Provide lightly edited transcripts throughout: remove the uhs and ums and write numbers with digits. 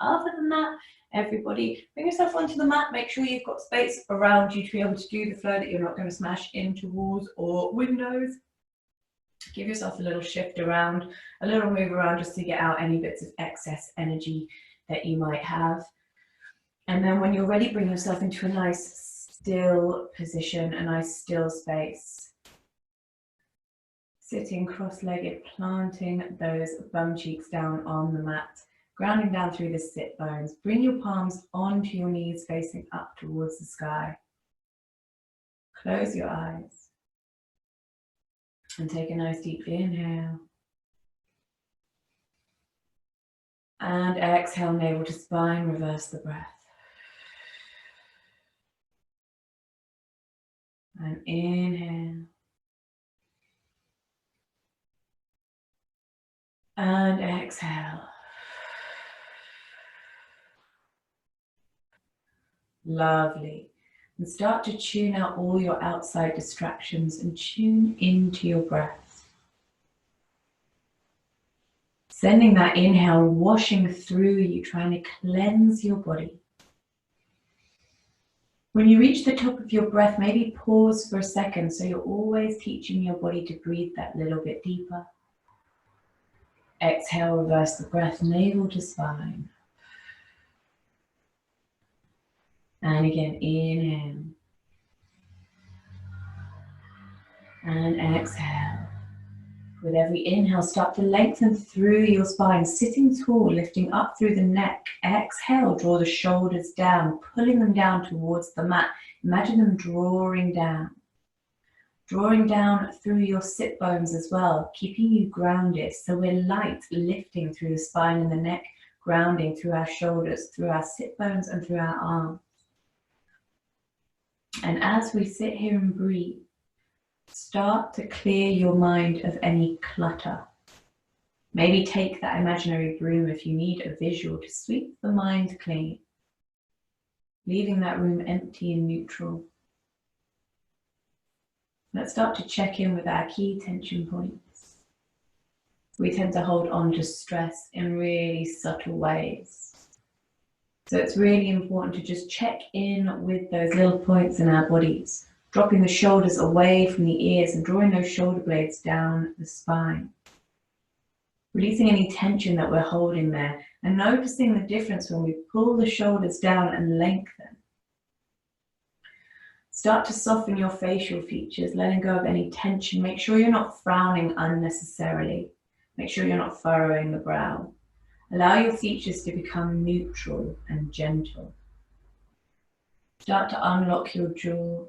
other than that, everybody, bring yourself onto the mat. Make sure you've got space around you to be able to do the flow, that you're not going to smash into walls or windows. Give yourself a little shift around, a little move around, just to get out any bits of excess energy that you might have. And then when you're ready, bring yourself into a nice still position, a nice still space. Sitting cross-legged, planting those bum cheeks down on the mat, grounding down through the sit bones. Bring your palms onto your knees, facing up towards the sky. Close your eyes and take a nice deep inhale. And exhale, navel to spine, reverse the breath. And inhale. And exhale. Lovely. And start to tune out all your outside distractions and tune into your breath. Sending that inhale washing through you, trying to cleanse your body. When you reach the top of your breath, maybe pause for a second, so you're always teaching your body to breathe that little bit deeper. Exhale, reverse the breath, navel to spine. And again, inhale. And exhale. With every inhale, start to lengthen through your spine, sitting tall, lifting up through the neck. Exhale, draw the shoulders down, pulling them down towards the mat. Imagine them drawing down through your sit bones as well, keeping you grounded. So we're light, lifting through the spine and the neck, grounding through our shoulders, through our sit bones and through our arms. And as we sit here and breathe, start to clear your mind of any clutter. Maybe take that imaginary broom if you need a visual to sweep the mind clean, leaving that room empty and neutral. Let's start to check in with our key tension points. We tend to hold on to stress in really subtle ways. So it's really important to just check in with those little points in our bodies, dropping the shoulders away from the ears and drawing those shoulder blades down the spine. Releasing any tension that we're holding there and noticing the difference when we pull the shoulders down and lengthen. Start to soften your facial features, letting go of any tension. Make sure you're not frowning unnecessarily. Make sure you're not furrowing the brow. Allow your features to become neutral and gentle. Start to unlock your jaw.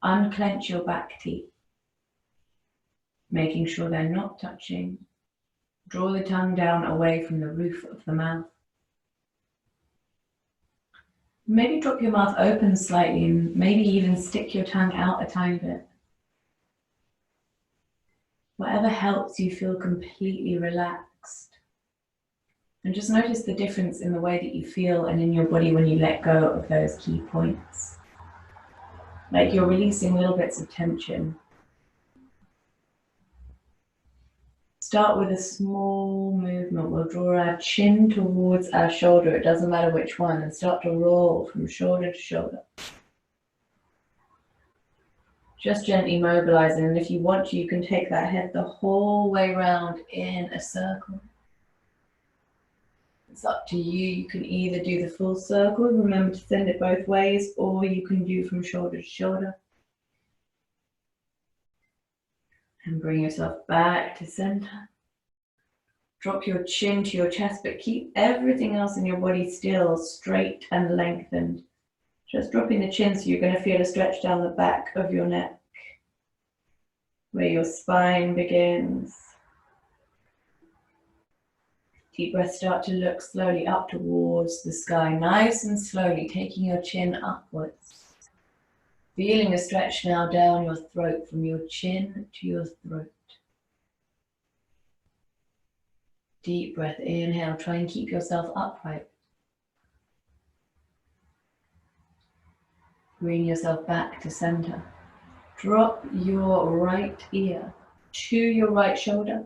Unclench your back teeth, making sure they're not touching. Draw the tongue down away from the roof of the mouth. Maybe drop your mouth open slightly and maybe even stick your tongue out a tiny bit. Whatever helps you feel completely relaxed. And just notice the difference in the way that you feel and in your body when you let go of those key points. Like you're releasing little bits of tension. Start with a small movement. We'll draw our chin towards our shoulder. It doesn't matter which one. And start to roll from shoulder to shoulder. Just gently mobilizing. And if you want to, you can take that head the whole way around in a circle. It's up to you. You can either do the full circle, remember to send it both ways, or you can do from shoulder to shoulder. And bring yourself back to center. Drop your chin to your chest, but keep everything else in your body still, straight and lengthened. Just dropping the chin, so you're going to feel a stretch down the back of your neck, where your spine begins. Deep breath, start to look slowly up towards the sky, nice and slowly, taking your chin upwards. Feeling a stretch now down your throat, from your chin to your throat. Deep breath, inhale, try and keep yourself upright. Bring yourself back to center. Drop your right ear to your right shoulder.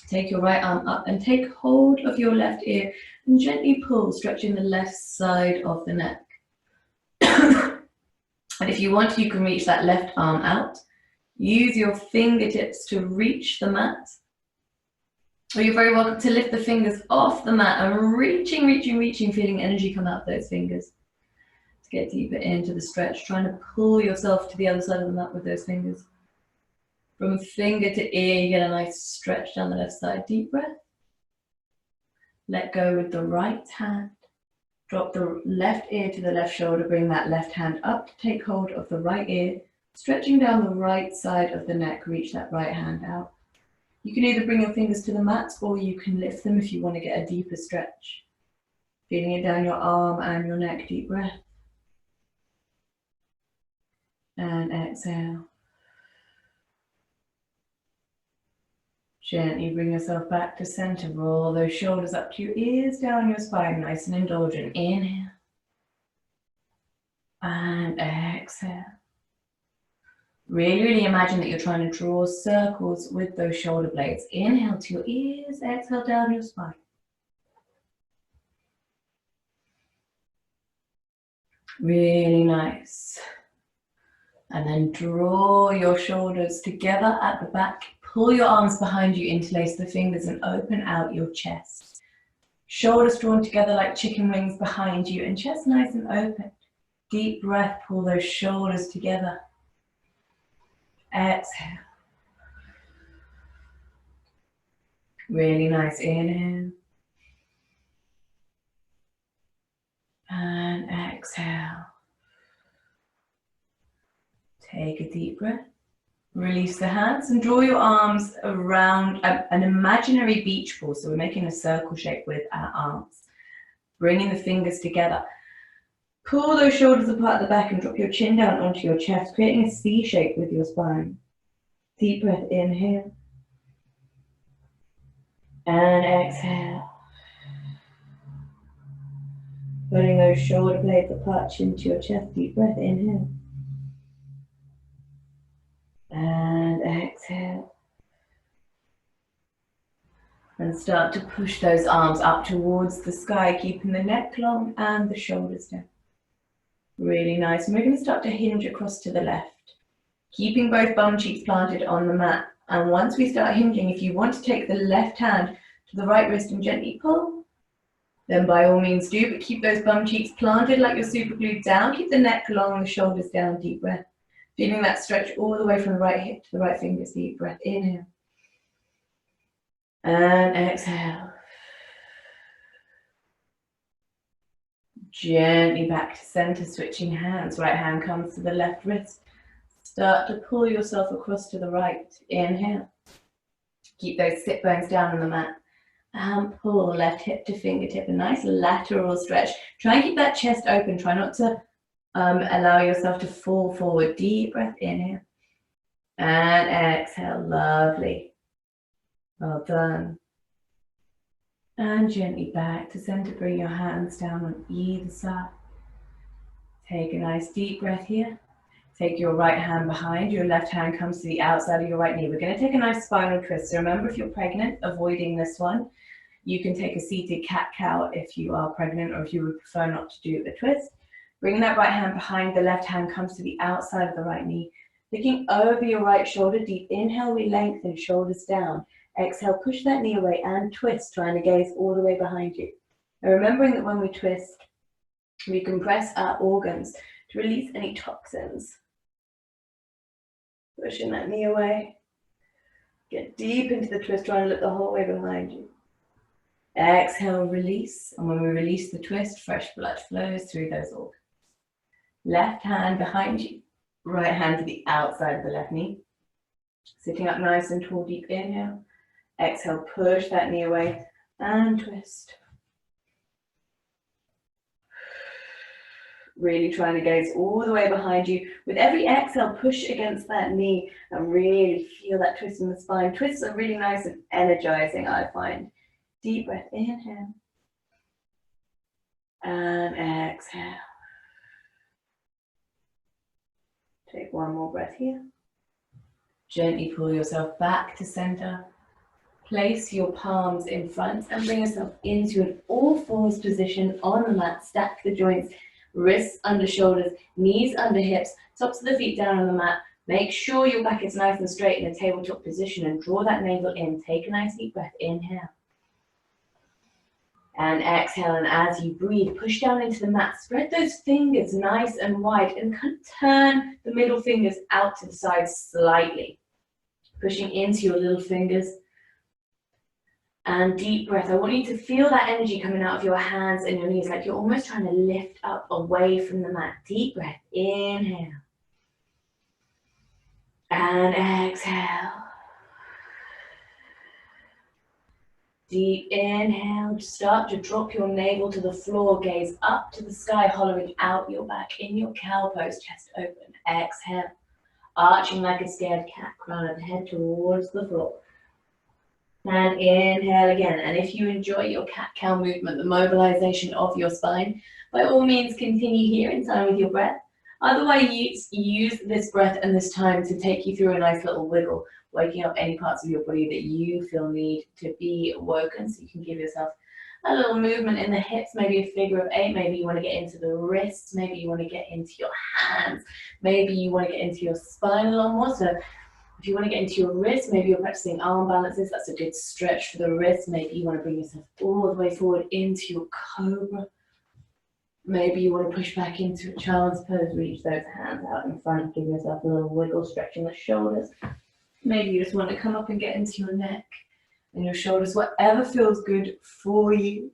Take your right arm up and take hold of your left ear And gently pull, stretching the left side of the neck. And if you want, you can reach that left arm out. Use your fingertips to reach the mat. Or you're very welcome to lift the fingers off the mat and reaching, feeling energy come out of those fingers. To get deeper into the stretch, trying to pull yourself to the other side of the mat with those fingers. From finger to ear, you get a nice stretch down the left side. Deep breath. Let go with the right hand. Drop the left ear to the left shoulder. Bring that left hand up to take hold of the right ear. Stretching down the right side of the neck. Reach that right hand out. You can either bring your fingers to the mat or you can lift them if you want to get a deeper stretch. Feeling it down your arm and your neck. Deep breath. And exhale. Gently bring yourself back to center. Roll those shoulders up to your ears, down your spine, nice and indulgent. Inhale. And exhale. Really imagine that you're trying to draw circles with those shoulder blades. Inhale to your ears, exhale down your spine. Really nice. And then draw your shoulders together at the back. Pull your arms behind you, interlace the fingers and open out your chest. Shoulders drawn together like chicken wings behind you and chest nice and open. Deep breath, pull those shoulders together. Exhale. Really nice. Inhale. And exhale. Take a deep breath. Release the hands and draw your arms around an imaginary beach ball. So we're making a circle shape with our arms. Bringing the fingers together. Pull those shoulders apart at the back and drop your chin down onto your chest, creating a C shape with your spine. Deep breath, inhale. And exhale. Pulling those shoulder blades apart, chin to your chest. Deep breath, inhale. And exhale. And start to push those arms up towards the sky, keeping the neck long and the shoulders down. Really nice. And we're going to start to hinge across to the left, keeping both bum cheeks planted on the mat. And once we start hinging, if you want to take the left hand to the right wrist and gently pull, then by all means do, but keep those bum cheeks planted like you're super glued down. Keep the neck long, the shoulders down. Deep breath. Feeling that stretch all the way from the right hip to the right fingers. Deep breath. Inhale. And exhale. Gently back to center, switching hands. Right hand comes to the left wrist. Start to pull yourself across to the right. Inhale. Keep those sit bones down on the mat. And pull left hip to fingertip. A nice lateral stretch. Try and keep that chest open. Try not to allow yourself to fall forward. Deep breath. Inhale. And exhale. Lovely. Well done. And gently back to center. Bring your hands down on either side. Take a nice deep breath here. Take your right hand behind. Your left hand comes to the outside of your right knee. We're going to take a nice spinal twist. So remember, if you're pregnant, avoiding this one. You can take a seated cat-cow if you are pregnant, or if you would prefer not to do the twist. Bring that right hand behind. The left hand comes to the outside of the right knee. Looking over your right shoulder. Deep inhale, we lengthen, shoulders down. Exhale, push that knee away and twist, trying to gaze all the way behind you. And remembering that when we twist, we compress our organs to release any toxins. Pushing that knee away. Get deep into the twist, trying to look the whole way behind you. Exhale, release. And when we release the twist, fresh blood flows through those organs. Left hand behind you. Right hand to the outside of the left knee. Sitting up nice and tall, deep inhale. Exhale, push that knee away and twist. Really trying to gaze all the way behind you. With every exhale, push against that knee and really feel that twist in the spine. Twists are really nice and energizing, I find. Deep breath, inhale. And exhale. Take one more breath here. Gently pull yourself back to center. Place your palms in front and bring yourself into an all-fours position on the mat. Stack the joints, wrists under shoulders, knees under hips, tops of the feet down on the mat. Make sure your back is nice and straight in a tabletop position and draw that navel in. Take a nice deep breath. Inhale. And exhale, and as you breathe, push down into the mat. Spread those fingers nice and wide and kind of turn the middle fingers out to the side slightly. Pushing into your little fingers. And deep breath. I want you to feel that energy coming out of your hands and your knees, like you're almost trying to lift up away from the mat. Deep breath. Inhale. And exhale. Deep inhale, start to drop your navel to the floor, gaze up to the sky, hollowing out your back in your cow pose, chest open. Exhale, arching like a scared cat, crown of the head towards the floor. And inhale again. And if you enjoy your cat-cow movement, the mobilization of your spine, by all means continue here in time with your breath. Otherwise, use this breath and this time to take you through a nice little wiggle, waking up any parts of your body that you feel need to be awoken. So you can give yourself a little movement in the hips, maybe a figure of 8. Maybe you want to get into the wrists. Maybe you want to get into your hands. Maybe you want to get into your spine a little more. So if you want to get into your wrist, maybe you're practicing arm balances. That's a good stretch for the wrist. Maybe you want to bring yourself all the way forward into your cobra. Maybe you want to push back into a child's pose, reach those hands out in front, give yourself a little wiggle, stretching the shoulders. Maybe you just want to come up and get into your neck and your shoulders, whatever feels good for you.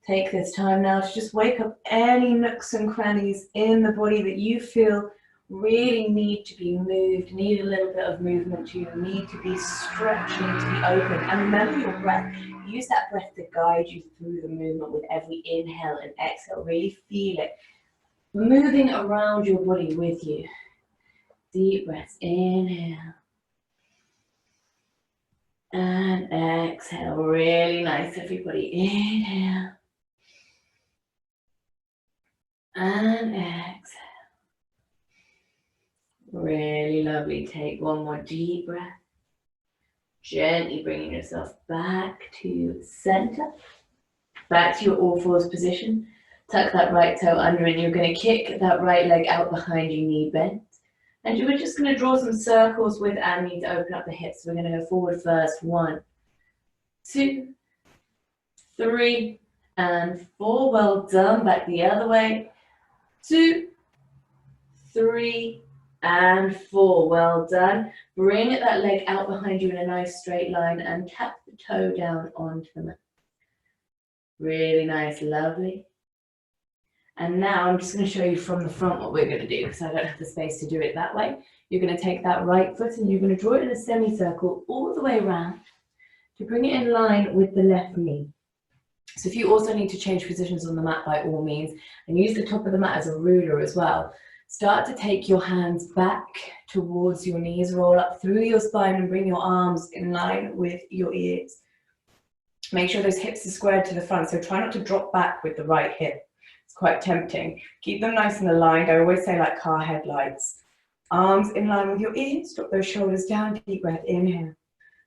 Take this time now to just wake up any nooks and crannies in the body that you feel really need to be moved, need a little bit of movement to, need to be stretched, need to be open. And remember your breath. Use that breath to guide you through the movement with every inhale and exhale. Really feel it moving around your body with you. Deep breaths. Inhale. And exhale. Really nice, everybody. Inhale. And exhale. Really lovely. Take one more deep breath. Gently bringing yourself back to center. Back to your all-fours position. Tuck that right toe under and you're going to kick that right leg out behind you, knee bent. And we're just going to draw some circles with our knee to open up the hips. We're going to go forward first. 1, 2, 3, and 4. Well done. Back the other way. 2, 3, and 4. Well done. Bring that leg out behind you in a nice straight line and tap the toe down onto the mat. Really nice, lovely. And now I'm just going to show you from the front what we're going to do because I don't have the space to do it that way. You're going to take that right foot and you're going to draw it in a semicircle all the way around to bring it in line with the left knee. So if you also need to change positions on the mat, by all means, and use the top of the mat as a ruler as well. Start to take your hands back towards your knees, roll up through your spine and bring your arms in line with your ears. Make sure those hips are squared to the front, so try not to drop back with the right hip. It's quite tempting. Keep them nice and aligned. I always say like car headlights. Arms in line with your ears, drop those shoulders down, deep breath, inhale.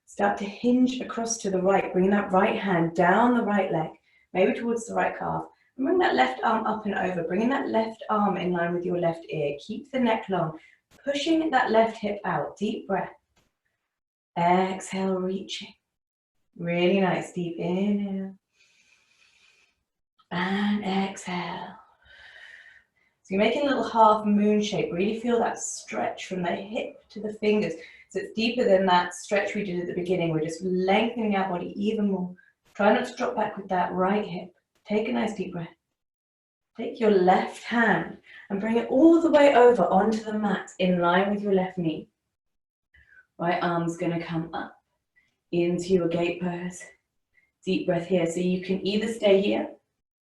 Start to hinge across to the right, bring that right hand down the right leg, maybe towards the right calf. And bring that left arm up and over, bringing that left arm in line with your left ear. Keep the neck long, pushing that left hip out. Deep breath. Exhale, reaching. Really nice. Deep inhale. And exhale. So you're making a little half moon shape. Really feel that stretch from the hip to the fingers. So it's deeper than that stretch we did at the beginning. We're just lengthening our body even more. Try not to drop back with that right hip. Take a nice deep breath. Take your left hand and bring it all the way over onto the mat in line with your left knee. Right arm's going to come up into your gate pose. Deep breath here. So you can either stay here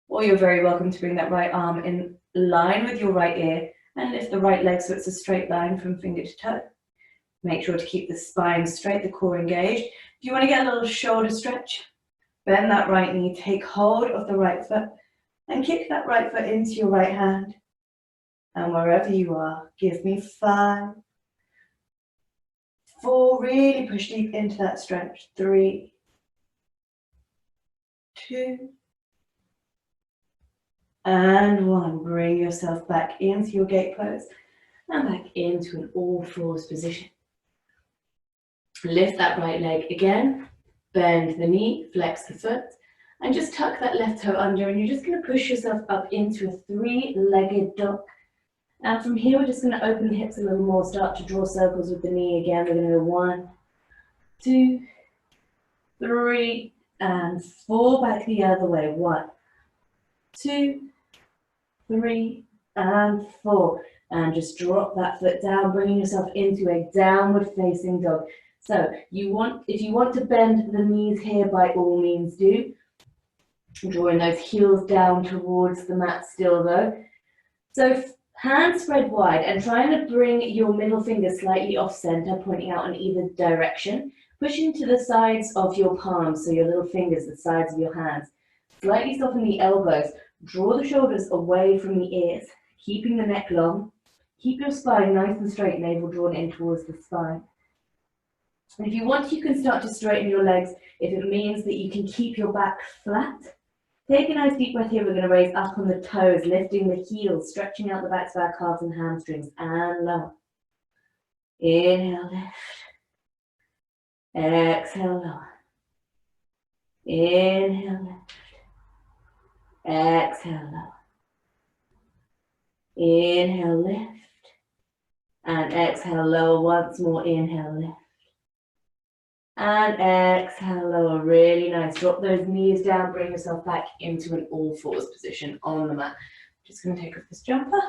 or you're very welcome to bring that right arm in line with your right ear and lift the right leg so it's a straight line from finger to toe. Make sure to keep the spine straight, the core engaged. If you want to get a little shoulder stretch, bend that right knee, take hold of the right foot, and kick that right foot into your right hand. And wherever you are, give me 5, 4, really push deep into that stretch. 3, 2, and 1. Bring yourself back into your gate pose and back into an all fours position. Lift that right leg again, bend the knee, flex the foot, and just tuck that left toe under, and you're just going to push yourself up into a three-legged dog. And from here, we're just going to open the hips a little more, start to draw circles with the knee again. We're going to go 1, 2, 3, and 4. Back the other way. 1, 2, 3, and 4. And just drop that foot down, bringing yourself into a downward facing dog. So if you want to bend the knees here, by all means do. Drawing those heels down towards the mat still though. So hands spread wide and trying to bring your middle finger slightly off center, pointing out in either direction. Pushing to the sides of your palms, so your little fingers, the sides of your hands. Slightly soften the elbows. Draw the shoulders away from the ears, keeping the neck long. Keep your spine nice and straight, navel drawn in towards the spine. And if you want, you can start to straighten your legs if it means that you can keep your back flat. Take a nice deep breath here. We're going to raise up on the toes, lifting the heels, stretching out the backs of our calves and hamstrings, and lower. Inhale, lift. Exhale, lower. Inhale, lift. Exhale, lower. Inhale, lift. And exhale, lower once more. Inhale, lift. And exhale, lower. Really nice. Drop those knees down. Bring yourself back into an all fours position on the mat. Just going to take off this jumper.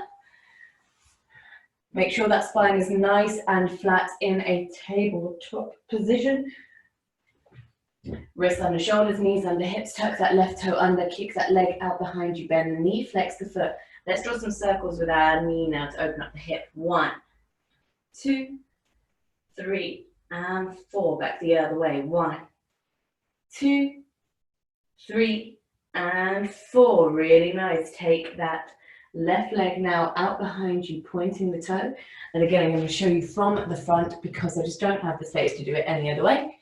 Make sure that spine is nice and flat in a tabletop position. Wrists under shoulders, knees under hips. Tuck that left toe under. Kick that leg out behind you. Bend the knee. Flex the foot. Let's draw some circles with our knee now to open up the hip. 1, 2, 3, and 4. Back the other way. 1, 2, 3, and 4. Really nice. Take that left leg now out behind you, pointing the toe. And again, I'm going to show you from the front because I just don't have the space to do it any other way.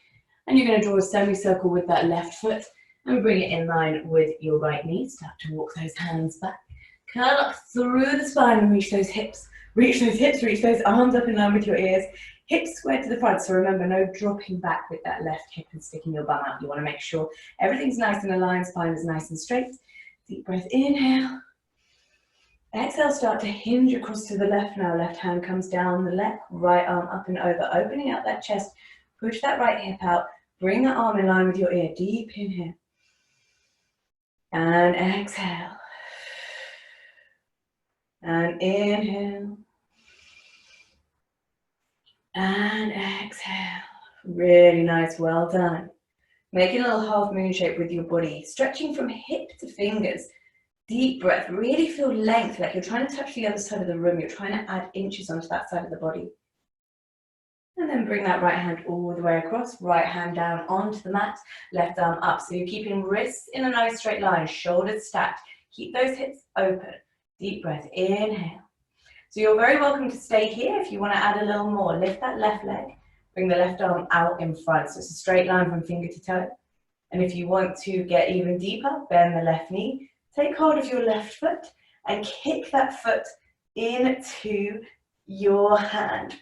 And you're going to draw a semicircle with that left foot and bring it in line with your right knee. Start to walk those hands back. Curl up through the spine and reach those hips. Reach those hips, reach those arms up in line with your ears. Hips squared to the front, so remember, no dropping back with that left hip and sticking your bum out. You want to make sure everything's nice and aligned, spine is nice and straight. Deep breath, inhale. Exhale, start to hinge across to the left now. Left hand comes down the left, right arm up and over, opening out that chest. Push that right hip out. Bring that arm in line with your ear. Deep inhale. And exhale. And inhale. And exhale. Really nice, well done. Making a little half moon shape with your body, stretching from hip to fingers. Deep breath, really feel length, like you're trying to touch the other side of the room. You're trying to add inches onto that side of the body. And then bring that right hand all the way across, right hand down onto the mat, left arm up. So you're keeping wrists in a nice straight line, shoulders stacked. Keep those hips open. Deep breath, inhale. So you're very welcome to stay here if you want to add a little more. Lift that left leg, bring the left arm out in front. So it's a straight line from finger to toe. And if you want to get even deeper, bend the left knee, take hold of your left foot and kick that foot into your hand.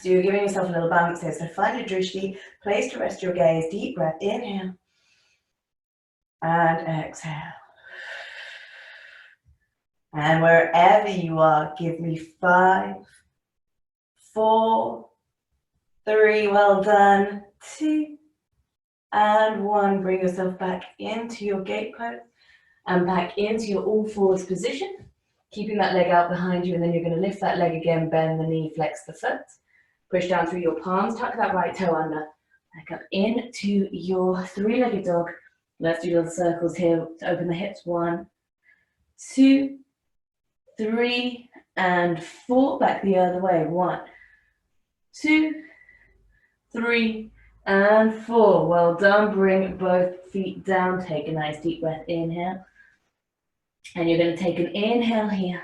So you're giving yourself a little balance here. So find a drishti, place to rest your gaze. Deep breath, inhale. And exhale. And wherever you are, give me 5, 4, 3, well done, 2, and 1. Bring yourself back into your gate pose and back into your all fours position, keeping that leg out behind you, and then you're going to lift that leg again, bend the knee, flex the foot, push down through your palms, tuck that right toe under, back up into your three-legged dog. Let's do little circles here to open the hips. 1, 2, 3, and 4. Back the other way. 1, 2, 3, and 4. Well done. Bring both feet down. Take a nice deep breath. Inhale. And you're going to take an inhale here.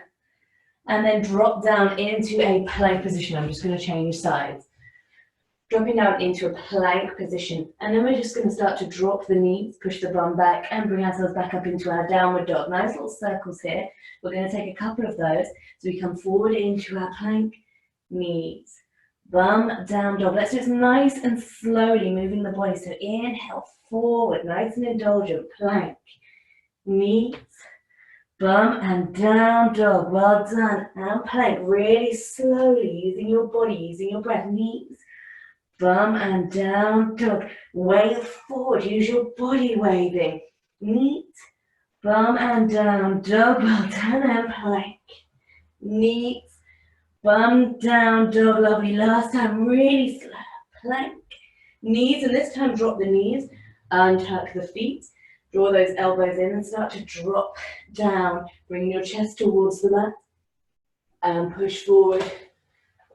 And then drop down into a plank position. I'm just going to change sides. Dropping down into a plank position. And then we're just going to start to drop the knees, push the bum back, and bring ourselves back up into our downward dog. Nice little circles here. We're going to take a couple of those. So we come forward into our plank, knees, bum, down dog. Let's just nice and slowly moving the body. So inhale, forward, nice and indulgent, plank, knees, bum, and down dog. Well done. And plank, really slowly, using your body, using your breath, knees, bum, and down dog. Wave forward, use your body waving. Knees, bum, and down dog. Well done, and plank, knees, bum, down dog. Lovely. Last time, really slow. Plank, knees, and this time drop the knees, untuck the feet, draw those elbows in and start to drop down. Bring your chest towards the mat and push forward.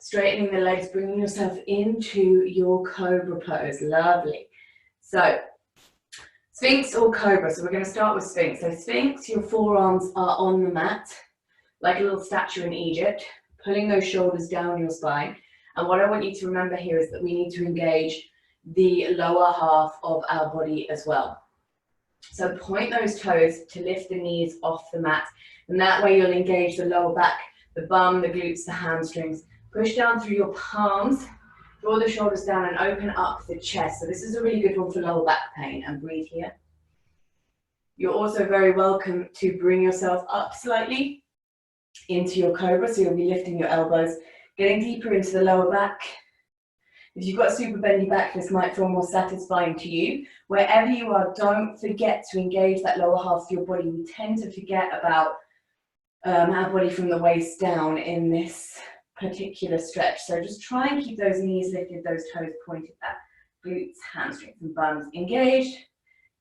Straightening the legs, bringing yourself into your cobra pose. Lovely. So, Sphinx or cobra. So we're going to start with Sphinx. So Sphinx, your forearms are on the mat, like a little statue in Egypt, pulling those shoulders down your spine. And what I want you to remember here is that we need to engage the lower half of our body as well. So point those toes to lift the knees off the mat. And that way you'll engage the lower back, the bum, the glutes, the hamstrings. Push down through your palms, draw the shoulders down and open up the chest. So this is a really good one for lower back pain, and breathe here. You're also very welcome to bring yourself up slightly into your cobra. So you'll be lifting your elbows, getting deeper into the lower back. If you've got a super bendy back, this might feel more satisfying to you. Wherever you are, don't forget to engage that lower half of your body. We tend to forget about our body from the waist down in this particular stretch. So just try and keep those knees lifted, those toes pointed back, glutes, hamstrings, and bums engaged.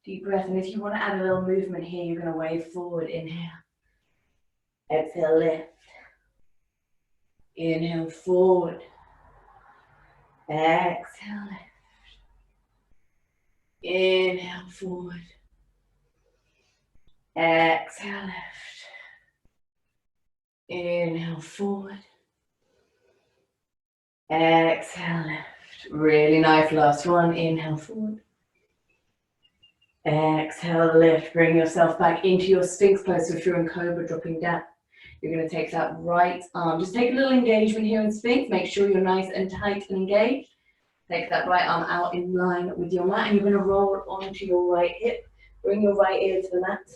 Deep breath, and if you want to add a little movement here, you're going to wave forward. Inhale, exhale, lift. Inhale, forward. Exhale, lift. Inhale, forward. Exhale, lift. Inhale, forward. Exhale, lift. Really nice. Last one. Inhale, forward. Exhale, lift. Bring yourself back into your Sphinx pose. So if you're in cobra, dropping down, you're going to take that right arm. Just take a little engagement here in Sphinx. Make sure you're nice and tight and engaged. Take that right arm out in line with your mat, and you're going to roll onto your right hip. Bring your right ear to the mat,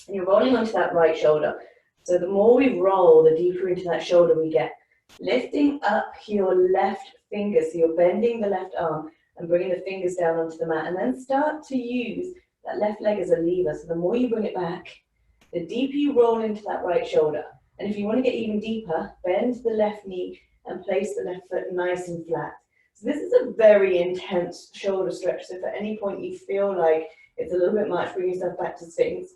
and you're rolling onto that right shoulder. So the more we roll, the deeper into that shoulder we get. Lifting up your left finger, so you're bending the left arm and bringing the fingers down onto the mat, and then start to use that left leg as a lever. So the more you bring it back, the deeper you roll into that right shoulder. And if you want to get even deeper, bend the left knee and place the left foot nice and flat. So this is a very intense shoulder stretch. So if at any point you feel like it's a little bit much, bring yourself back to Sphinx.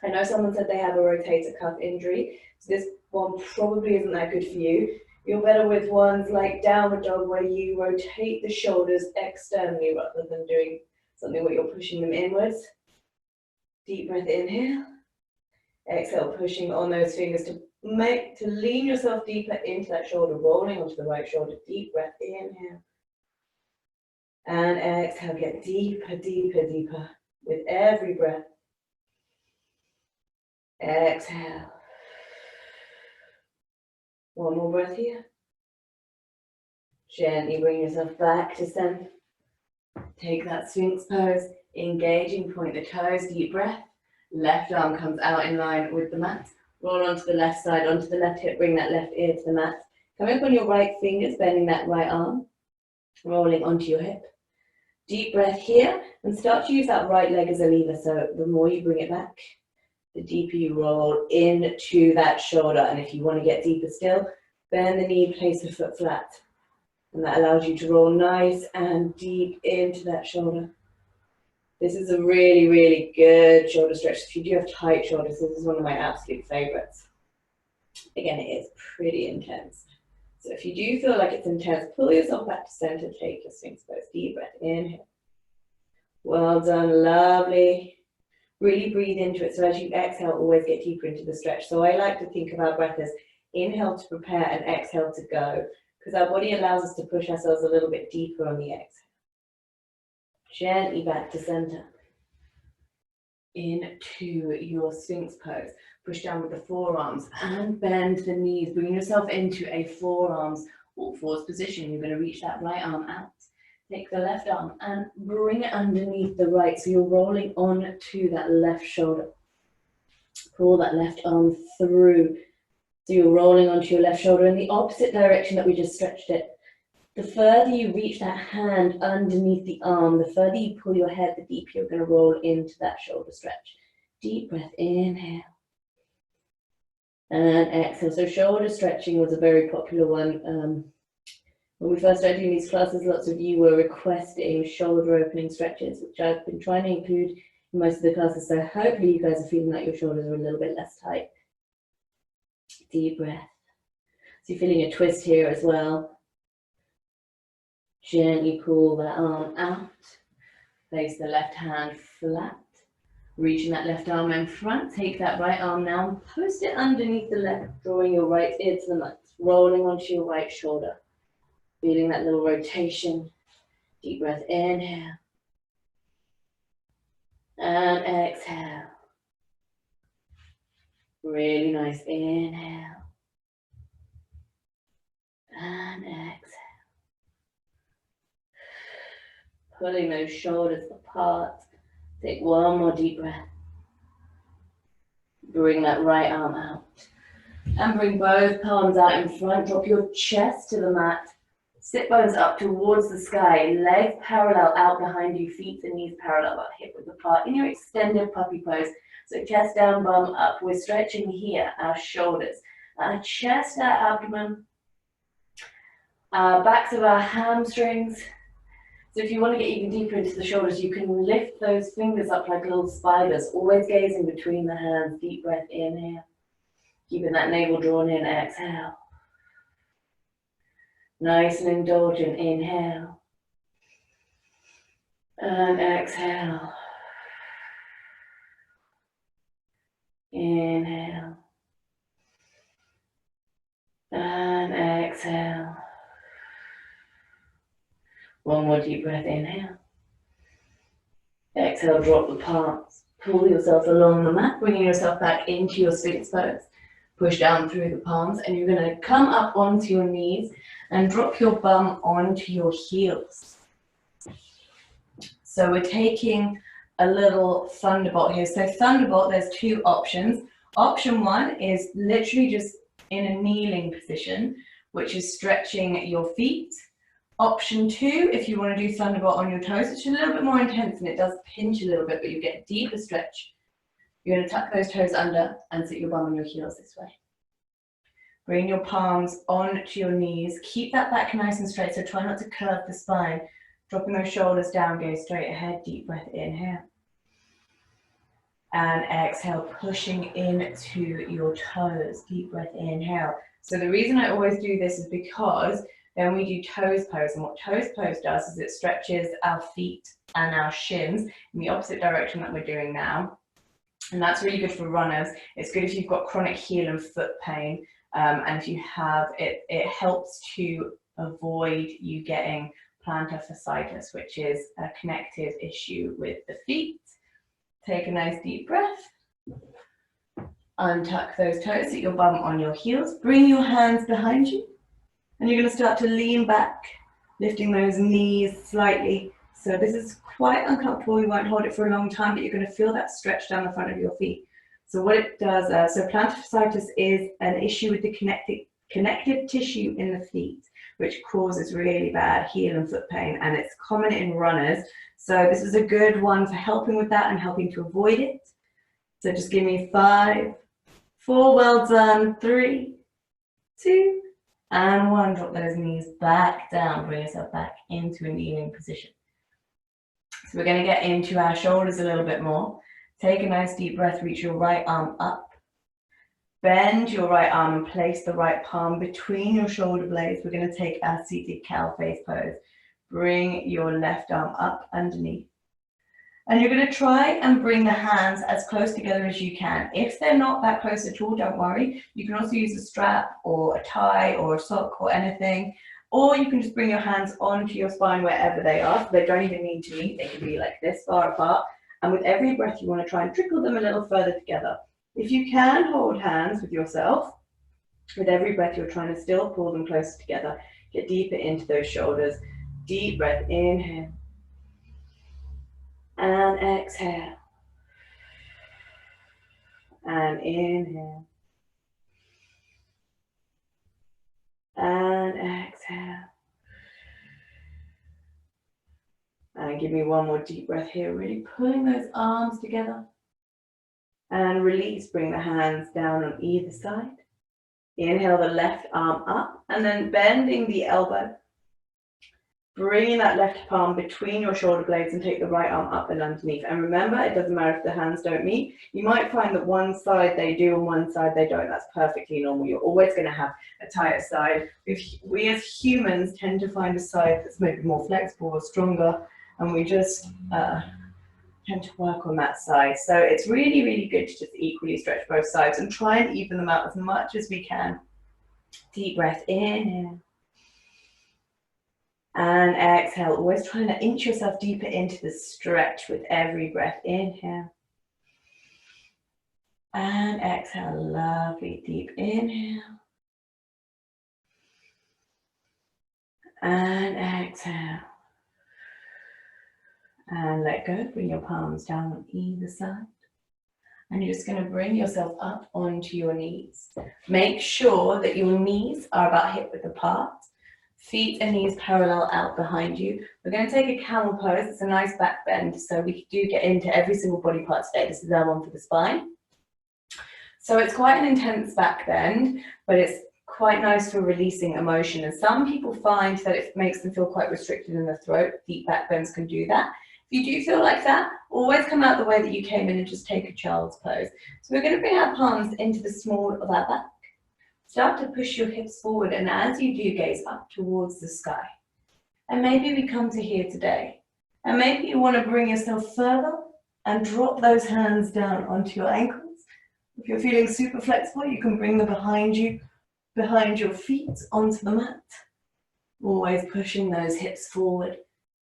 I know someone said they have a rotator cuff injury, so this one probably isn't that good for you. You're better with ones like downward dog, where you rotate the shoulders externally rather than doing something where you're pushing them inwards. Deep breath, inhale. Exhale, pushing on those fingers to lean yourself deeper into that shoulder, rolling onto the right shoulder. Deep breath, inhale. And exhale, get deeper, deeper, deeper with every breath. Exhale. One more breath here. Gently bring yourself back to center. Take that Sphinx pose, engaging, point the toes, deep breath. Left arm comes out in line with the mat. Roll onto the left side, onto the left hip, bring that left ear to the mat. Come up on your right fingers, bending that right arm, rolling onto your hip. Deep breath here, and start to use that right leg as a lever. So the more you bring it back, the deeper you roll into that shoulder. And if you want to get deeper still, bend the knee, place the foot flat. And that allows you to roll nice and deep into that shoulder. This is a really, really good shoulder stretch. If you do have tight shoulders, this is one of my absolute favorites. Again, it is pretty intense. So if you do feel like it's intense, pull yourself back to center, take your Sphinx pose. Deep breath, inhale. Well done, lovely. Really breathe into it. So as you exhale, always get deeper into the stretch. So I like to think of our breath as inhale to prepare and exhale to go. because our body allows us to push ourselves a little bit deeper on the exhale. Gently back to center. Into your Sphinx pose. Push down with the forearms and bend the knees. Bring yourself into a forearms all fours position. You're going to reach that right arm out. Take the left arm and bring it underneath the right. So you're rolling on to that left shoulder. Pull that left arm through. So you're rolling onto your left shoulder in the opposite direction that we just stretched it. The further you reach that hand underneath the arm, the further you pull your head, the deeper you're going to roll into that shoulder stretch. Deep breath, inhale. And exhale. So shoulder stretching was a very popular one. When we first started doing these classes, lots of you were requesting shoulder opening stretches, which I've been trying to include in most of the classes. So hopefully you guys are feeling that your shoulders are a little bit less tight. Deep breath. So you're feeling a twist here as well. Gently pull that arm out. Place the left hand flat. Reaching that left arm in front. Take that right arm now and post it underneath the left, drawing your right ear to the mat. Rolling onto your right shoulder. Feeling that little rotation. Deep breath, inhale. And exhale. Really nice. Inhale. And exhale. Pulling those shoulders apart. Take one more deep breath. Bring that right arm out. And bring both palms out in front. Drop your chest to the mat. Sit bones up towards the sky. Legs parallel out behind you. Feet and knees parallel but hip width apart. In your extended puppy pose. So chest down, bum up. We're stretching here. Our shoulders. Our chest, our abdomen. Our backs of our hamstrings. So if you want to get even deeper into the shoulders, you can lift those fingers up like little spiders, always gazing between the hands. Deep breath, inhale. Keeping that navel drawn in, exhale. Nice and indulgent, inhale. And exhale. Inhale. And exhale. One more deep breath, inhale. Exhale, drop the palms. Pull yourself along the mat, bringing yourself back into your Sphinx pose. Push down through the palms, and you're going to come up onto your knees and drop your bum onto your heels. So we're taking a little thunderbolt here. So thunderbolt, there's two options. Option one is literally just in a kneeling position, which is stretching your feet. Option two, if you want to do thunderbolt on your toes, it's a little bit more intense and it does pinch a little bit, but you get a deeper stretch. You're going to tuck those toes under and sit your bum on your heels this way. Bring your palms onto your knees. Keep that back nice and straight, so try not to curve the spine. Dropping those shoulders down, gaze straight ahead, deep breath, inhale. And exhale, pushing into your toes, deep breath, inhale. So the reason I always do this is because then we do toes pose, and what toes pose does is it stretches our feet and our shins in the opposite direction that we're doing now. And that's really good for runners. It's good if you've got chronic heel and foot pain, and if you have, it helps to avoid you getting plantar fasciitis, which is a connective issue with the feet. Take a nice deep breath. Untuck those toes, sit your bum on your heels. Bring your hands behind you. And you're going to start to lean back, lifting those knees slightly. So this is quite uncomfortable. You won't hold it for a long time, but you're going to feel that stretch down the front of your feet. So what it does, so plantar fasciitis is an issue with the connective tissue in the feet, which causes really bad heel and foot pain, and it's common in runners. So this is a good one for helping with that and helping to avoid it. So just give me 5, 4, well done, 3, 2, and 1. Drop those knees back down, bring yourself back into a kneeling position. So we're going to get into our shoulders a little bit more. Take a nice deep breath, reach your right arm up. Bend your right arm and place the right palm between your shoulder blades. We're going to take our seated cow face pose. Bring your left arm up underneath. And you're going to try and bring the hands as close together as you can. If they're not that close at all, don't worry. You can also use a strap or a tie or a sock or anything. Or you can just bring your hands onto your spine wherever they are, so they don't even need to meet. They can be like this far apart. And with every breath, you want to try and trickle them a little further together. If you can hold hands with yourself, with every breath, you're trying to still pull them closer together. Get deeper into those shoulders. Deep breath, inhale. And exhale. And inhale. And exhale. And give me one more deep breath here, really pulling those arms together. And release, bring the hands down on either side. Inhale the left arm up and then bending the elbow. Bringing that left palm between your shoulder blades and take the right arm up and underneath. And remember, it doesn't matter if the hands don't meet. You might find that one side they do and one side they don't. That's perfectly normal. You're always going to have a tighter side. We as humans tend to find a side that's maybe more flexible or stronger, and we just tend to work on that side. So it's really, really good to just equally stretch both sides and try and even them out as much as we can. Deep breath, inhale. And exhale, always trying to inch yourself deeper into the stretch with every breath. Inhale. And exhale, lovely deep inhale. And exhale. And let go, bring your palms down on either side. And you're just going to bring yourself up onto your knees. Make sure that your knees are about hip width apart. Feet and knees parallel out behind you. We're going to take a camel pose. It's a nice back bend, so we do get into every single body part today. This is our one for the spine. So it's quite an intense back bend, but it's quite nice for releasing emotion. And some people find that it makes them feel quite restricted in the throat. Deep back bends can do that. If you do feel like that, always come out the way that you came in and just take a child's pose. So we're going to bring our palms into the small of our back. Start to push your hips forward, and as you do, gaze up towards the sky. And maybe we come to here today. And maybe you want to bring yourself further and drop those hands down onto your ankles. If you're feeling super flexible, you can bring them behind you, behind your feet onto the mat. Always pushing those hips forward.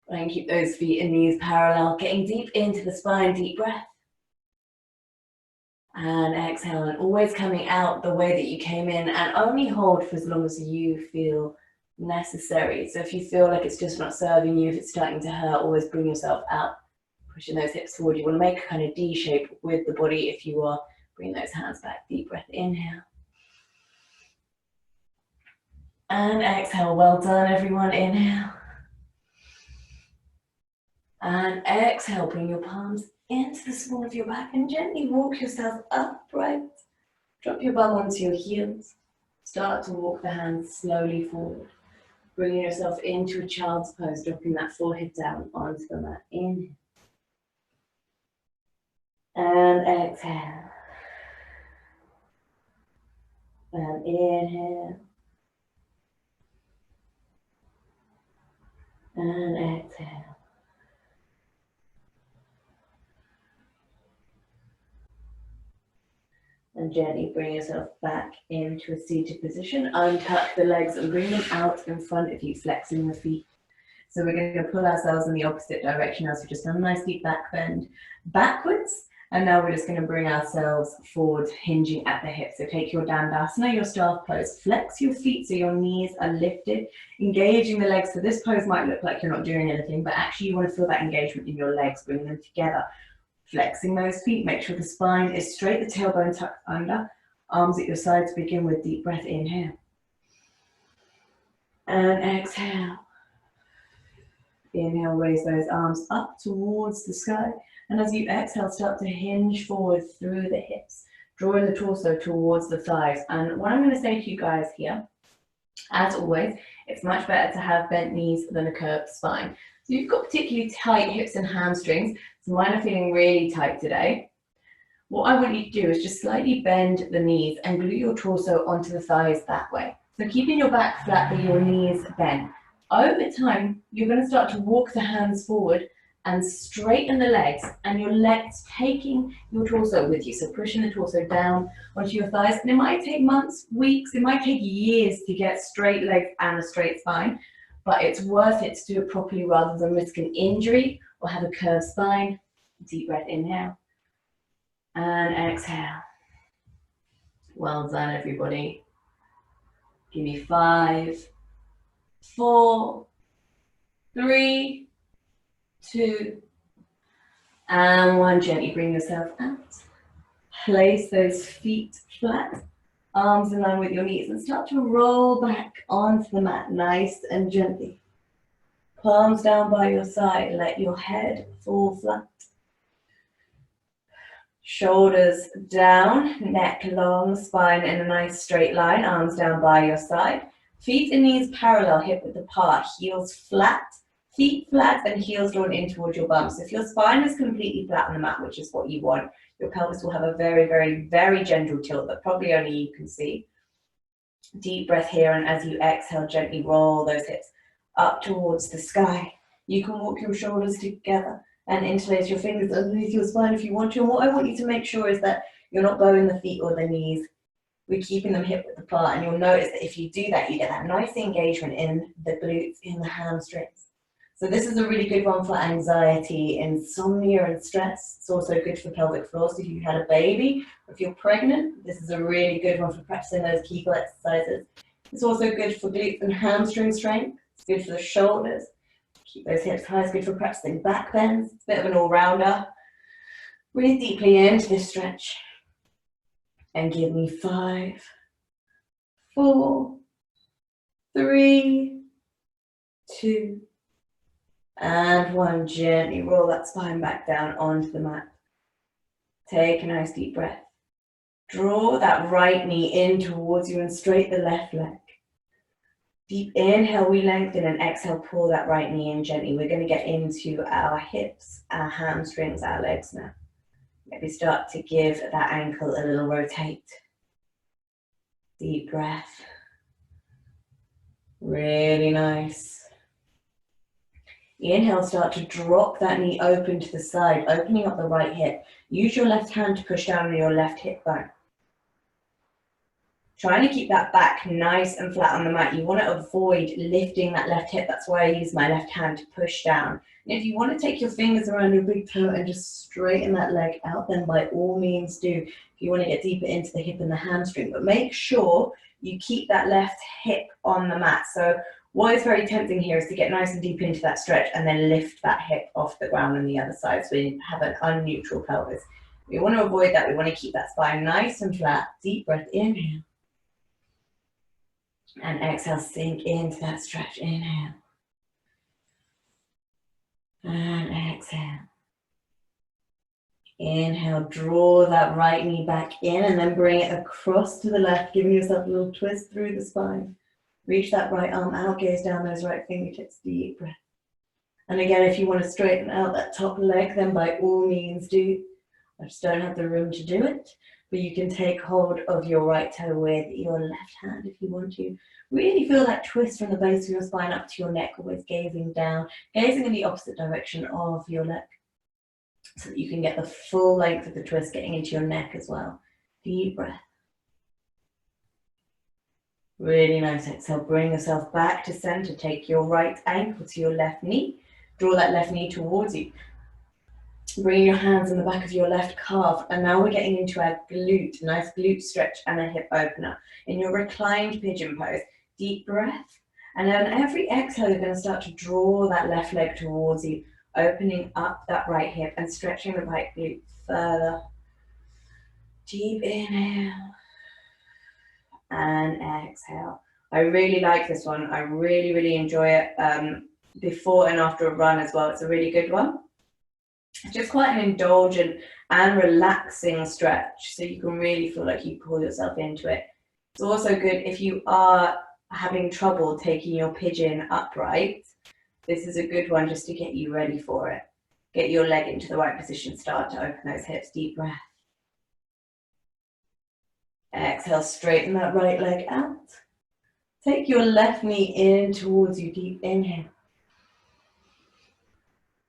Try and keep those feet and knees parallel, getting deep into the spine, deep breath. And exhale, and always coming out the way that you came in, and only hold for as long as you feel necessary. So if you feel like it's just not serving you, if it's starting to hurt, always bring yourself out, pushing those hips forward. You want to make a kind of D shape with the body. If you are, bring those hands back, deep breath, inhale. And exhale, well done everyone, inhale. And exhale, bring your palms into the small of your back and gently walk yourself upright. Drop your bum onto your heels. Start to walk the hands slowly forward. Bringing yourself into a child's pose, dropping that forehead down onto the mat. Inhale. And exhale. And inhale. And exhale. And gently bring yourself back into a seated position. Untuck the legs and bring them out in front of you, flexing the feet. So we're going to pull ourselves in the opposite direction as we've just done a nice deep back bend backwards. And now we're just going to bring ourselves forward, hinging at the hips. So take your Dandasana, your staff pose. Flex your feet so your knees are lifted, engaging the legs. So this pose might look like you're not doing anything, but actually you want to feel that engagement in your legs, bring them together. Flexing those feet, make sure the spine is straight, the tailbone tucked under, arms at your sides, begin with deep breath, inhale. And exhale. Inhale, raise those arms up towards the sky. And as you exhale, start to hinge forward through the hips, drawing the torso towards the thighs. And what I'm going to say to you guys here, as always, it's much better to have bent knees than a curved spine. So you've got particularly tight hips and hamstrings. So mine are feeling really tight today. What I want you to do is just slightly bend the knees and glue your torso onto the thighs that way. So keeping your back flat but your knees bent. Over time, you're going to start to walk the hands forward and straighten the legs, and your legs taking your torso with you. So pushing the torso down onto your thighs. And it might take months, weeks, it might take years to get straight legs and a straight spine, but it's worth it to do it properly rather than risk an injury or have a curved spine. Deep breath, inhale and exhale. Well done, everybody. Give me 5, 4, 3, 2, and 1. Gently bring yourself out. Place those feet flat, arms in line with your knees, and start to roll back onto the mat nice and gently. Palms down by your side, let your head fall flat. Shoulders down, neck long, spine in a nice straight line, arms down by your side. Feet and knees parallel, hip width apart, heels flat, feet flat and heels drawn in towards your bum. So if your spine is completely flat on the mat, which is what you want, your pelvis will have a very, very, very gentle tilt that probably only you can see. Deep breath here, and as you exhale, gently roll those hips up towards the sky. You can walk your shoulders together and interlace your fingers underneath your spine if you want to. And what I want you to make sure is that you're not bowing the feet or the knees. We're keeping them hip width apart, and you'll notice that if you do that, you get that nice engagement in the glutes, in the hamstrings. So this is a really good one for anxiety, insomnia, and stress. It's also good for pelvic floor. So if you had a baby, or if you're pregnant, this is a really good one for practicing those Kegel exercises. It's also good for glutes and hamstring strength. It's good for the shoulders. Keep those hips high. It's good for practicing back bends. It's a bit of an all-rounder. Breathe deeply into this stretch. And give me 5, 4, 3, 2, and 1. Gently roll that spine back down onto the mat. Take a nice deep breath. Draw that right knee in towards you and straighten the left leg. Deep inhale, we lengthen, and exhale, pull that right knee in gently. We're going to get into our hips, our hamstrings, our legs now. Maybe start to give that ankle a little rotate. Deep breath. Really nice. Inhale, start to drop that knee open to the side, opening up the right hip. Use your left hand to push down on your left hip bone. Trying to keep that back nice and flat on the mat. You want to avoid lifting that left hip. That's why I use my left hand to push down. And if you want to take your fingers around your big toe and just straighten that leg out, then by all means do. If you want to get deeper into the hip and the hamstring. But make sure you keep that left hip on the mat. So what is very tempting here is to get nice and deep into that stretch and then lift that hip off the ground on the other side. So we have an unneutral pelvis. We want to avoid that. We want to keep that spine nice and flat. Deep breath, inhale. And exhale, sink into that stretch. Inhale. And exhale. Inhale, draw that right knee back in and then bring it across to the left, giving yourself a little twist through the spine. Reach that right arm out, gaze down those right fingertips, deep breath. And again, if you want to straighten out that top leg, then by all means do. I just don't have the room to do it, but you can take hold of your right toe with your left hand if you want to. Really feel that twist from the base of your spine up to your neck, always gazing down, gazing in the opposite direction of your leg, so that you can get the full length of the twist getting into your neck as well. Deep breath. Really nice. Exhale, bring yourself back to center. Take your right ankle to your left knee. Draw that left knee towards you. Bring your hands in the back of your left calf. And now we're getting into our glute. Nice glute stretch and a hip opener. In your reclined pigeon pose, deep breath. And then every exhale, you're going to start to draw that left leg towards you, opening up that right hip and stretching the right glute further. Deep inhale. And exhale. I really like this one. I really, really enjoy it before and after a run as well. It's a really good one. It's just quite an indulgent and relaxing stretch, so you can really feel like you pull yourself into it. It's also good if you are having trouble taking your pigeon upright. This is a good one just to get you ready for it. Get your leg into the right position, start to open those hips, deep breath. Exhale, straighten that right leg out. Take your left knee in towards you, deep inhale.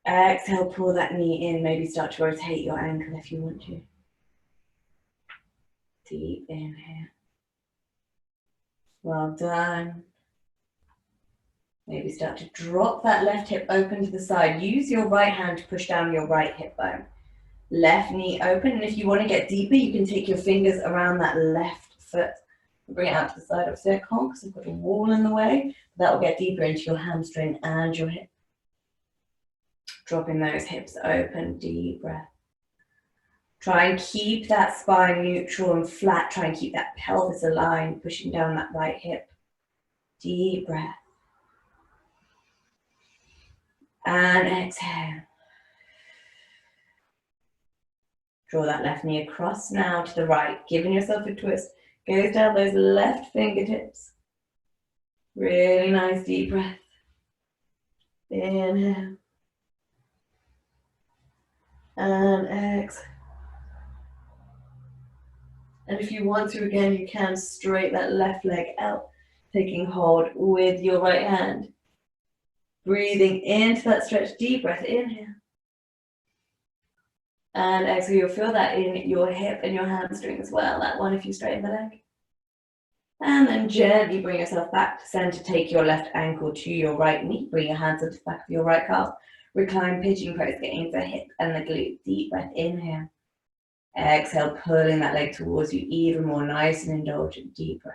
Exhale, pull that knee in. Maybe start to rotate your ankle if you want to. Deep inhale. Well done. Maybe start to drop that left hip open to the side. Use your right hand to push down your right hip bone. Left knee open, and if you want to get deeper, you can take your fingers around that left foot. Bring it out to the side. Obviously I can't because I've got a wall in the way. That will get deeper into your hamstring and your hip. Dropping those hips open, deep breath. Try and keep that spine neutral and flat. Try and keep that pelvis aligned, pushing down that right hip. Deep breath. And exhale. Draw that left knee across now to the right, giving yourself a twist. Goes down those left fingertips. Really nice deep breath. Inhale. And exhale. And if you want to, again, you can straight that left leg out, taking hold with your right hand. Breathing into that stretch, deep breath, inhale. And exhale, you'll feel that in your hip and your hamstring as well, that one if you straighten the leg. And then gently bring yourself back to center, take your left ankle to your right knee, bring your hands up to the back of your right calf, recline pigeon pose, getting the hip and the glute, deep breath, inhale. Exhale, pulling that leg towards you even more, nice and indulgent, deep breath.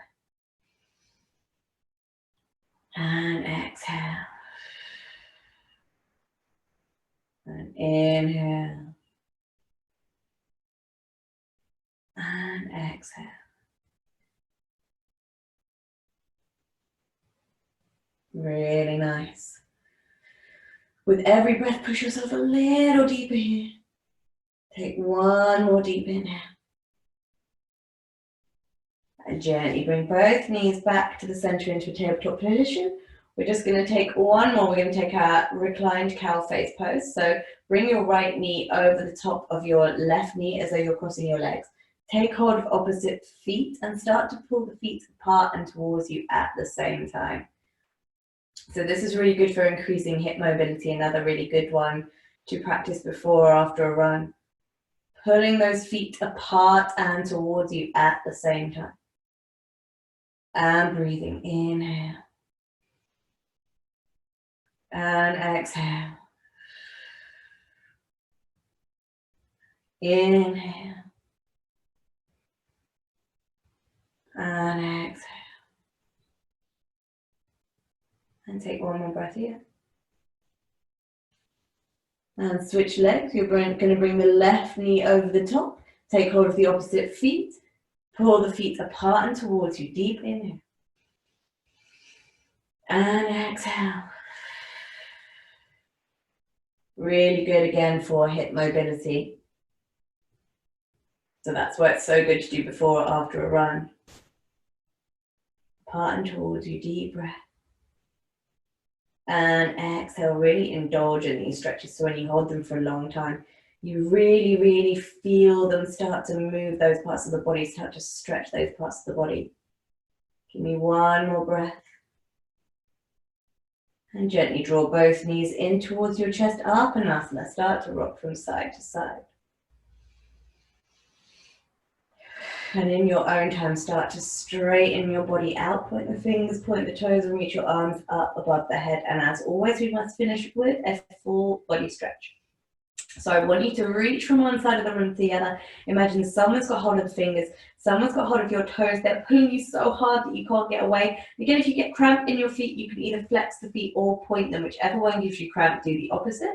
And exhale. And inhale. And exhale. Really nice. With every breath, push yourself a little deeper here. Take one more deep inhale. And gently bring both knees back to the center into a tabletop position. We're just going to take one more. We're going to take our reclined cow face pose. So bring your right knee over the top of your left knee as though you're crossing your legs. Take hold of opposite feet and start to pull the feet apart and towards you at the same time. So this is really good for increasing hip mobility, another really good one to practice before or after a run. Pulling those feet apart and towards you at the same time. And breathing, inhale. And exhale. Inhale. And exhale. And take one more breath here. And switch legs. You're going to bring the left knee over the top. Take hold of the opposite feet. Pull the feet apart and towards you. Deep inhale. And exhale. Really good again for hip mobility. So that's why it's so good to do before or after a run. Apart and towards you. Deep breath. And exhale, really indulge in these stretches. So when you hold them for a long time, you really, really feel them start to move those parts of the body, start to stretch those parts of the body. Give me one more breath. And gently draw both knees in towards your chest, Apanasana. Start to rock from side to side. And in your own time, start to straighten your body out. Point the fingers, point the toes, and reach your arms up above the head. And as always, we must finish with a full body stretch. So I want you to reach from one side of the room to the other. Imagine someone's got hold of the fingers, someone's got hold of your toes. They're pulling you so hard that you can't get away. Again, if you get cramp in your feet, you can either flex the feet or point them. Whichever one gives you cramp, do the opposite.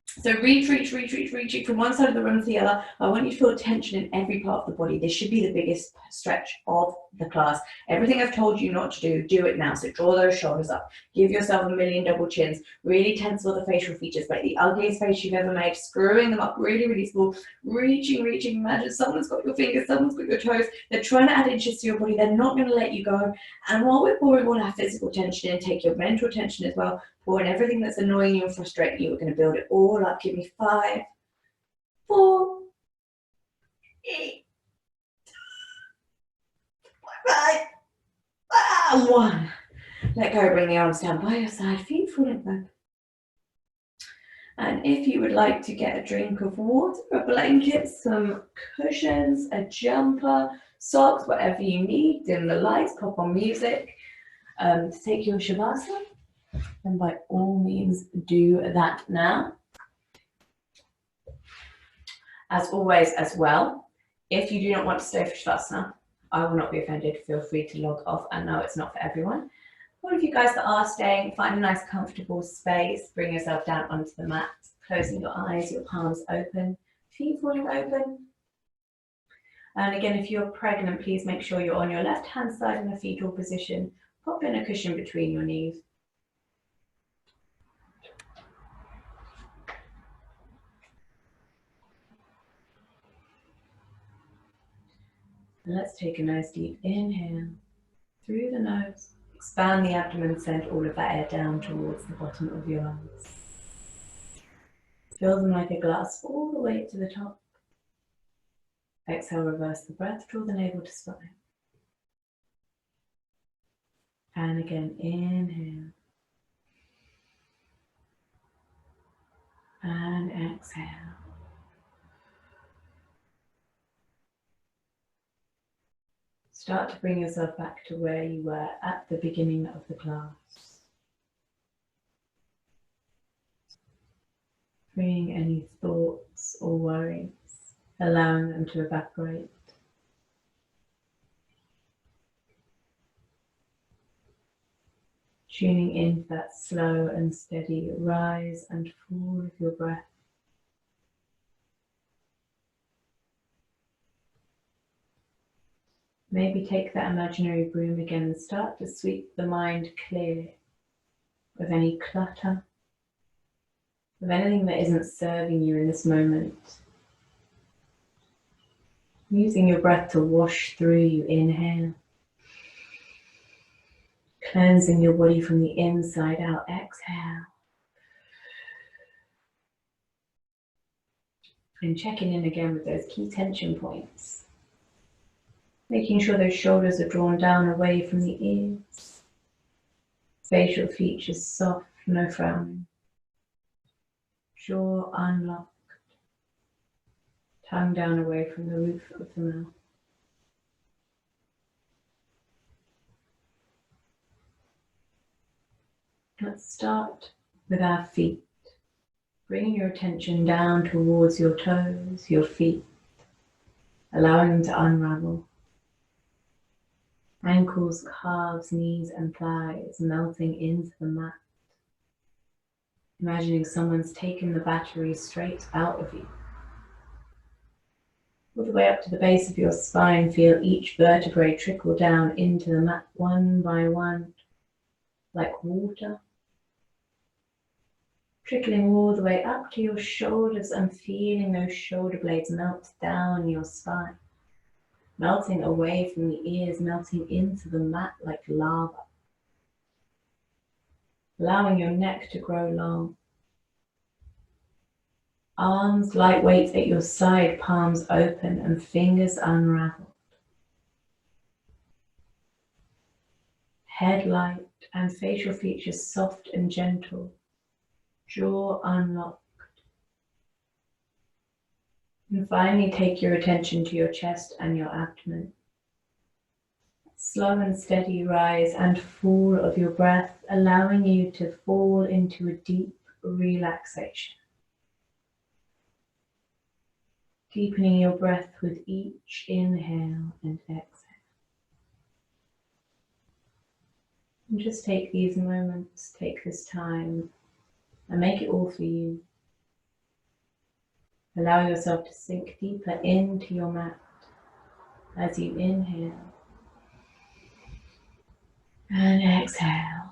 So reaching from one side of the room to the other. I want you to feel tension in every part of the body. This should be the biggest stretch of the class. Everything I've told you not to do, do it now. So draw those shoulders up. Give yourself a million double chins. Really tense all the facial features. Make the ugliest face you've ever made. Screwing them up really, really small. Reaching. Imagine someone's got your fingers, someone's got your toes. They're trying to add inches to your body. They're not going to let you go. And while we're pouring all our physical tension in, take your mental tension as well. Pour in everything that's annoying you and frustrating you. We're going to build it all up. Give me 5, 4, 8, 5, 1. Let go, bring the arms down by your side, feet falling back. And if you would like to get a drink of water, a blanket, some cushions, a jumper, socks, whatever you need, dim the lights, pop on music to take your Shavasana, then by all means do that now. As always as well, if you do not want to stay for Shavasana, I will not be offended. Feel free to log off. I know it's not for everyone. All of you guys that are staying, find a nice comfortable space, bring yourself down onto the mat, closing your eyes, your palms open, feet falling open. And again, if you're pregnant, please make sure you're on your left hand side in a fetal position. Pop in a cushion between your knees. And let's take a nice deep inhale through the nose. Expand the abdomen, send all of that air down towards the bottom of your lungs. Fill them like a glass all the way to the top. Exhale, reverse the breath, draw the navel to spine. And again, inhale. And exhale. Start to bring yourself back to where you were at the beginning of the class. Freeing any thoughts or worries, allowing them to evaporate. Tuning into that slow and steady rise and fall of your breath. Maybe take that imaginary broom again and start to sweep the mind clear of any clutter, of anything that isn't serving you in this moment. Using your breath to wash through you, inhale. Cleansing your body from the inside out, exhale. And checking in again with those key tension points. Making sure those shoulders are drawn down away from the ears. Facial features soft, no frowning. Jaw unlocked. Tongue down away from the roof of the mouth. Let's start with our feet. Bringing your attention down towards your toes, your feet, allowing them to unravel. Ankles, calves, knees and thighs melting into the mat. Imagining someone's taken the battery straight out of you. All the way up to the base of your spine, feel each vertebrae trickle down into the mat one by one, like water. Trickling all the way up to your shoulders and feeling those shoulder blades melt down your spine. Melting away from the ears, melting into the mat like lava. Allowing your neck to grow long. Arms lightweight at your side, palms open and fingers unraveled. Head light and facial features soft and gentle. Jaw unlocked. And finally take your attention to your chest and your abdomen. Slow and steady rise and fall of your breath, allowing you to fall into a deep relaxation. Deepening your breath with each inhale and exhale. And just take these moments, take this time, and make it all for you. Allow yourself to sink deeper into your mat as you inhale and exhale.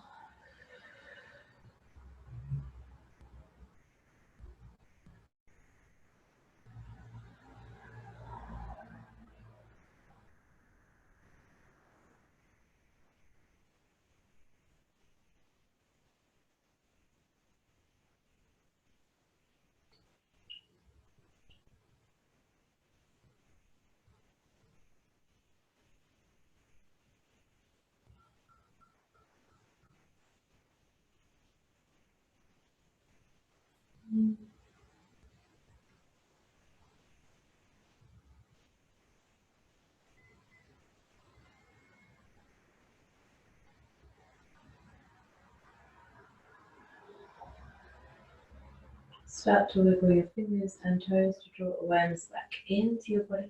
Start to wiggle your fingers and toes to draw awareness back into your body.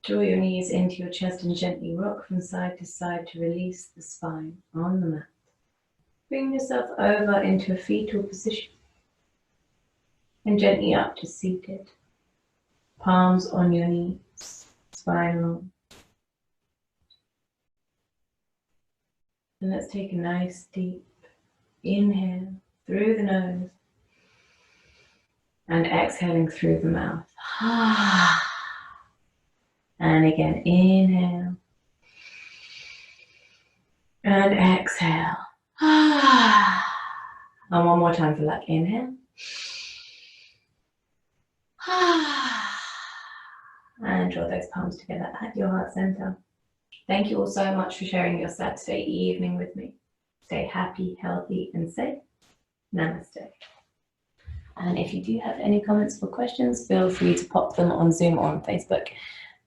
Draw your knees into your chest and gently rock from side to side to release the spine on the mat. Bring yourself over into a fetal position and gently up to seated. Palms on your knees, spine long. And let's take a nice deep inhale through the nose and exhaling through the mouth. And again, inhale and exhale. And one more time for luck. Inhale. And draw those palms together at your heart center. Thank you all so much for sharing your Saturday evening with me. Stay happy, healthy, and safe. Namaste. And if you do have any comments or questions, feel free to pop them on Zoom or on Facebook,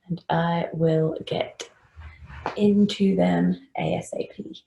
and I will get into them ASAP.